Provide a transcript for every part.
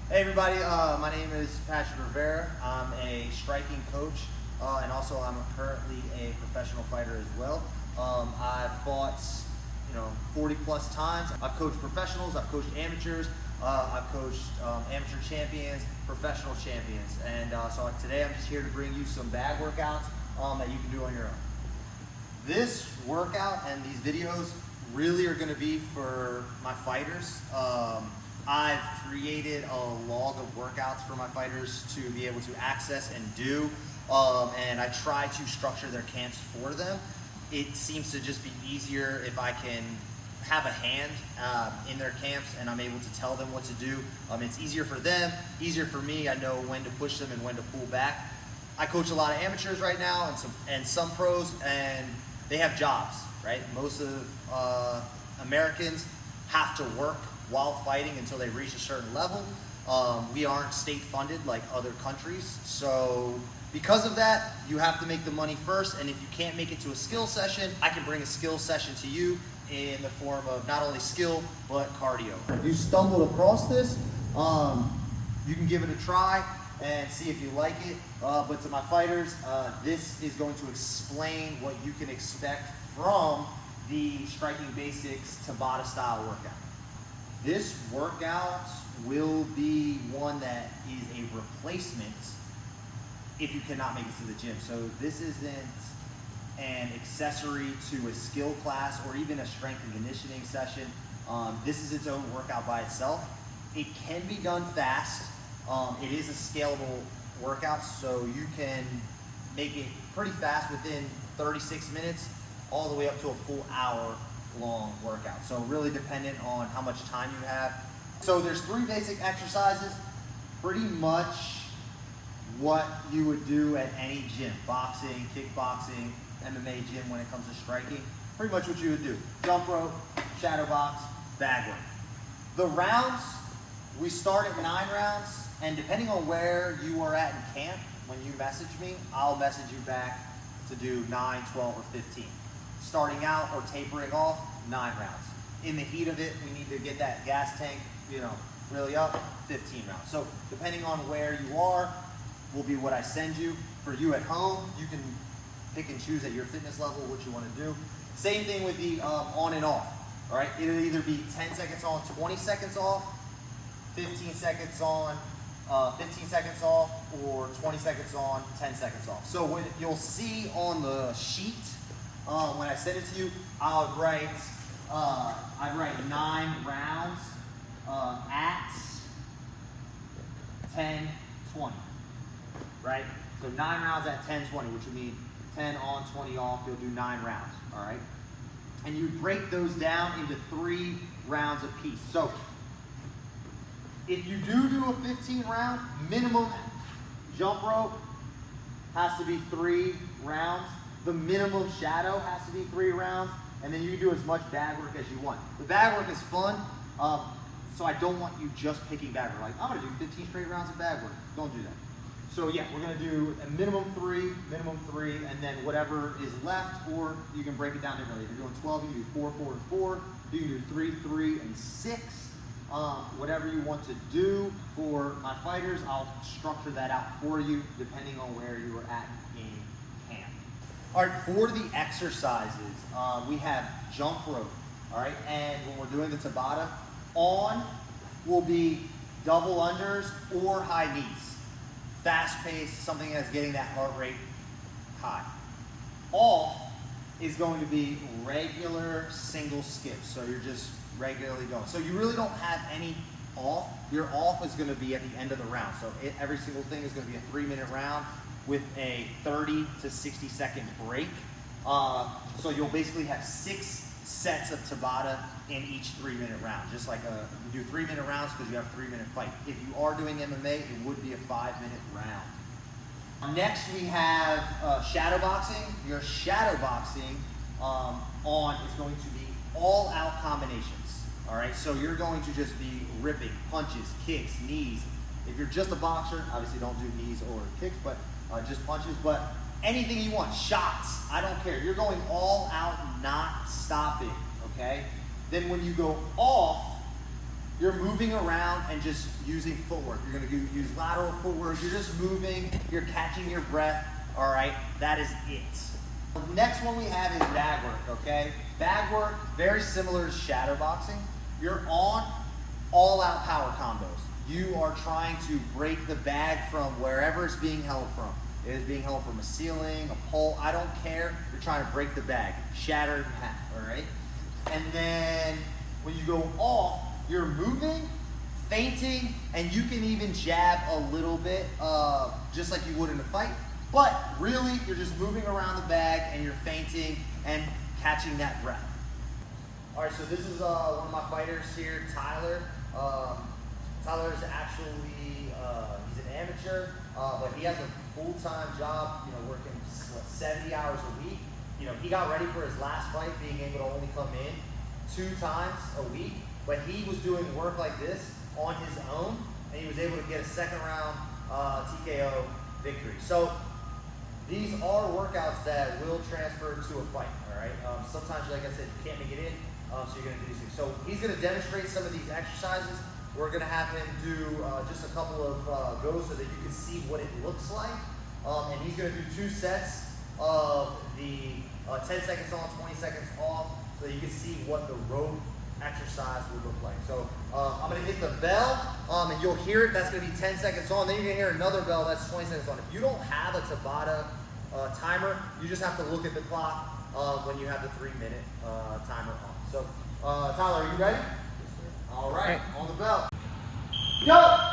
Hey everybody, my name is Patrick Rivera. I'm a striking coach and also I'm currently a professional fighter as well. I've fought 40 plus times. I've coached professionals, I've coached amateurs, I've coached amateur champions, professional champions, and so today I'm just here to bring you some bag workouts that you can do on your own. This workout and these videos really are going to be for my fighters. I've created a log of workouts for my fighters to be able to access and do, and I try to structure their camps for them. It seems to just be easier if I can have a hand in their camps and I'm able to tell them what to do. It's easier for them, easier for me. I know when to push them and when to pull back. I coach a lot of amateurs right now and some pros, and they have jobs, right? Most of Americans have to work while fighting until they reach a certain level. We aren't state funded like other countries. So because of that, you have to make the money first. And if you can't make it to a skill session, I can bring a skill session to you in the form of not only skill, but cardio. If you stumbled across this, you can give it a try and see if you like it. But to my fighters, this is going to explain what you can expect from the Striking Basics Tabata-style workout. This workout will be one that is a replacement if you cannot make it to the gym. So this isn't an accessory to a skill class or even a strength and conditioning session. This is its own workout by itself. It can be done fast. It is a scalable workout, so you can make it pretty fast within 36 minutes all the way up to a full hour long workout. So really dependent on how much time you have. So there's 3 basic exercises, pretty much what you would do at any gym, boxing, kickboxing, MMA gym when it comes to striking. Pretty much what you would do. Jump rope, shadow box, bag work. The rounds, we start at 9 rounds, and depending on where you are at in camp, when you message me, I'll message you back to do 9, 12, or 15. Starting out or tapering off, 9 rounds. In the heat of it, we need to get that gas tank, really up, 15 rounds. So depending on where you are, will be what I send you. For you at home, you can pick and choose at your fitness level what you want to do. Same thing with the on and off, all right? It'll either be 10 seconds on, 20 seconds off, 15 seconds on, 15 seconds off, or 20 seconds on, 10 seconds off. So what you'll see on the sheet, when I send it to you, I'd write 9 rounds at 10, 20, right? So 9 rounds at 10, 20, which would mean 10 on, 20 off, you'll do 9 rounds, all right? And you break those down into 3 rounds apiece. So if you do a 15 round, minimum jump rope has to be 3 rounds. The minimum shadow has to be 3 rounds, and then you do as much bag work as you want. The bag work is fun, so I don't want you just picking bag work. Like, I'm gonna do 15 straight rounds of bag work. Don't do that. So yeah, we're gonna do a minimum 3, and then whatever is left, or you can break it down differently. If you're doing 12, you can do 4, 4, and 4. You can do 3, 3, and 6. Whatever you want to do for my fighters, I'll structure that out for you depending on where you are at in camp. All right, for the exercises, we have jump rope, all right? And when we're doing the Tabata, on will be double unders or high knees. Fast pace, something that's getting that heart rate high. Off is going to be regular single skips, so you're just regularly going. So you really don't have any off. Your off is going to be at the end of the round. So every single thing is going to be a 3-minute round with a 30 to 60 second break. So you'll basically have 6 sets of Tabata in each 3-minute round. Just like you do 3-minute rounds because you have a 3-minute fight. If you are doing MMA, it would be a 5-minute round. Next we have shadow boxing. Your shadow boxing on is going to be all out combinations. All right, so you're going to just be ripping punches, kicks, knees. If you're just a boxer, obviously don't do knees or kicks, but just punches. But anything you want, shots, I don't care. You're going all out, not stopping, okay? Then when you go off, you're moving around and just using footwork. You're gonna use lateral footwork. You're just moving, you're catching your breath, all right? That is it. The next one we have is bag work, okay? Bag work, very similar to shadow boxing. You're on all-out power combos. You are trying to break the bag from wherever it's being held from. It is being held from a ceiling, a pole, I don't care. You're trying to break the bag, shatter it in half, all right? And then when you go off, you're moving, feinting, and you can even jab a little bit, just like you would in a fight. But really, you're just moving around the bag and you're feinting and catching that breath. All right, so this is one of my fighters here, Tyler. Tyler is actually, he's an amateur, but he has a full-time job, working 70 hours a week. He got ready for his last fight, being able to only come in 2 times a week, but he was doing work like this on his own, and he was able to get a second round TKO victory. So these are workouts that will transfer to a fight, all right? Sometimes, like I said, you can't make it in, so you're gonna do these things. So he's gonna demonstrate some of these exercises. We're gonna have him do just a couple of goes so that you can see what it looks like. And he's gonna do 2 sets of the 10 seconds on, 20 seconds off, so that you can see what the rope exercise would look like. So I'm gonna hit the bell, and you'll hear it. That's gonna be 10 seconds on. Then you're gonna hear another bell. That's 20 seconds on. If you don't have a Tabata timer, you just have to look at the clock when you have the 3-minute timer on. So Tyler, are you ready? All right, on the bell. Go!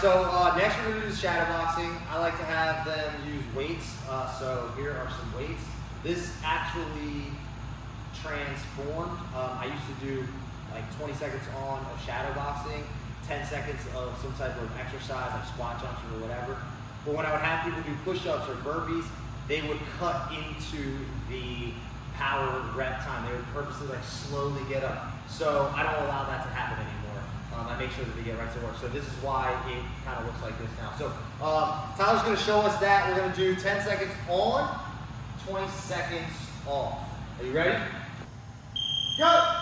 So next we're going to do shadow boxing. I like to have them use weights. So here are some weights. This actually transformed. I used to do like 20 seconds on of shadow boxing, 10 seconds of some type of exercise like squat jumps or whatever. But when I would have people do push-ups or burpees, they would cut into the power rep time. They would purposely like slowly get up. So I don't allow that to happen anymore. I make sure that they get right to work. So this is why it kind of looks like this now. So Tyler's going to show us that. We're going to do 10 seconds on, 20 seconds off. Are you ready? Go!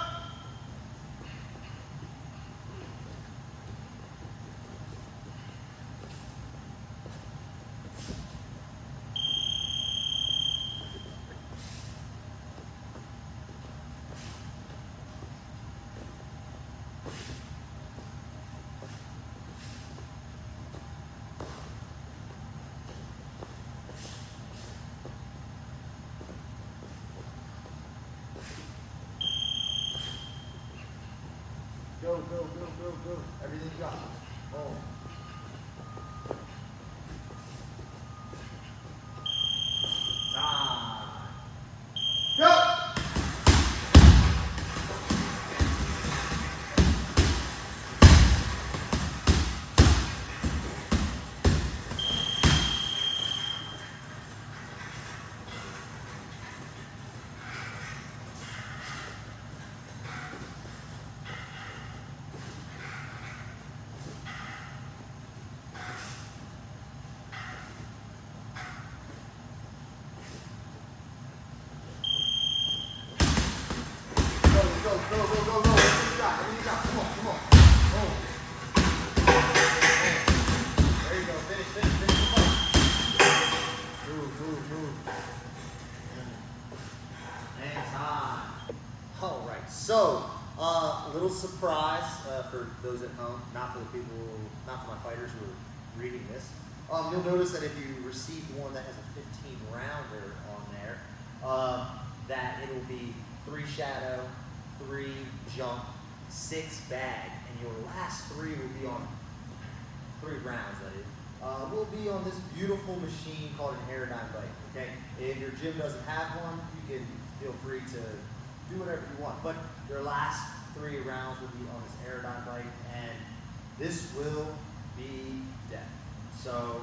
Go, go, go, go, go. Everything you got. Oh. Time. Go! Go, go, go, go, go. Everything you got. Everything you got. Come on, come on. Boom. There you go. Finish, finish, finish the fight. Move, move, move. And time. All right. So, a little surprise for those at home, not for the people, not for my fighters who are reading this. You'll notice that if you received one that has a 15-rounder on there, that it will be 3 shadow, 3 jump, 6 bag, and your last 3 will be on 3 rounds that is, will be on this beautiful machine called an Aerodyne bike, okay? If your gym doesn't have one, you can feel free to do whatever you want, but your last 3 rounds will be on this Aerodyne bike, and this will be death. So,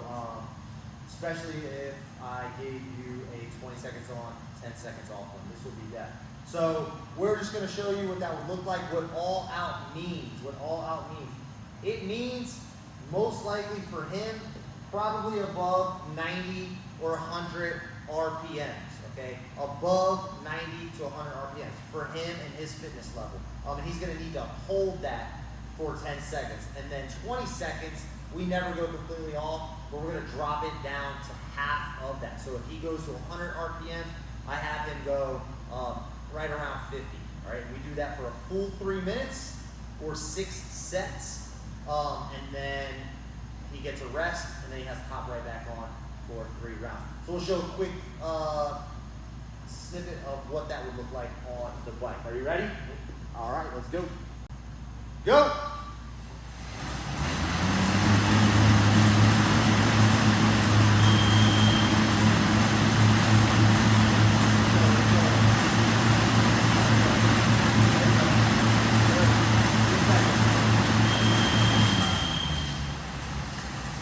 especially if I gave you a 20 seconds on, 10 seconds off one, this will be death. So we're just gonna show you what that would look like, what all out means, It means most likely for him, probably above 90 or 100 RPMs, okay? Above 90 to 100 RPMs for him and his fitness level. And he's gonna need to hold that for 10 seconds. And then 20 seconds, we never go completely off, but we're gonna drop it down to half of that. So if he goes to 100 RPMs, I have him go right around 50, all right? We do that for a full 3 minutes or 6 sets, and then he gets a rest, and then he has to hop right back on for 3 rounds. So we'll show a quick snippet of what that would look like on the bike. Are you ready? All right, let's go. Go!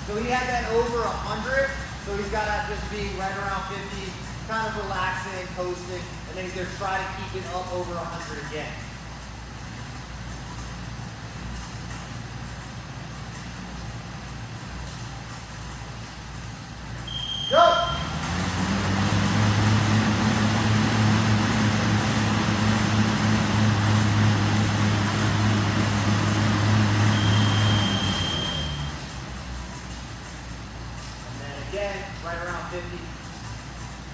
So he had that over 100, so he's got to just be right around 50, kind of relaxing, coasting, and then he's going to try to keep it up over 100 again. Go! Again, right around 50,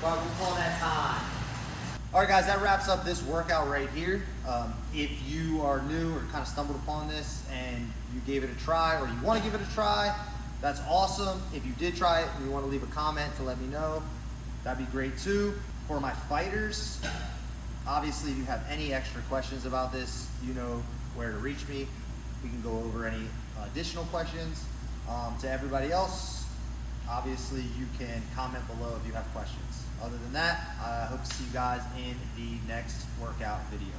but we'll call that time. All right, guys, that wraps up this workout right here. If you are new or kind of stumbled upon this and you gave it a try or you want to give it a try, that's awesome. If you did try it and you want to leave a comment to let me know, that'd be great too. For my fighters, obviously, if you have any extra questions about this, you know where to reach me. We can go over any additional questions. To everybody else, obviously, you can comment below if you have questions. Other than that, I hope to see you guys in the next workout video.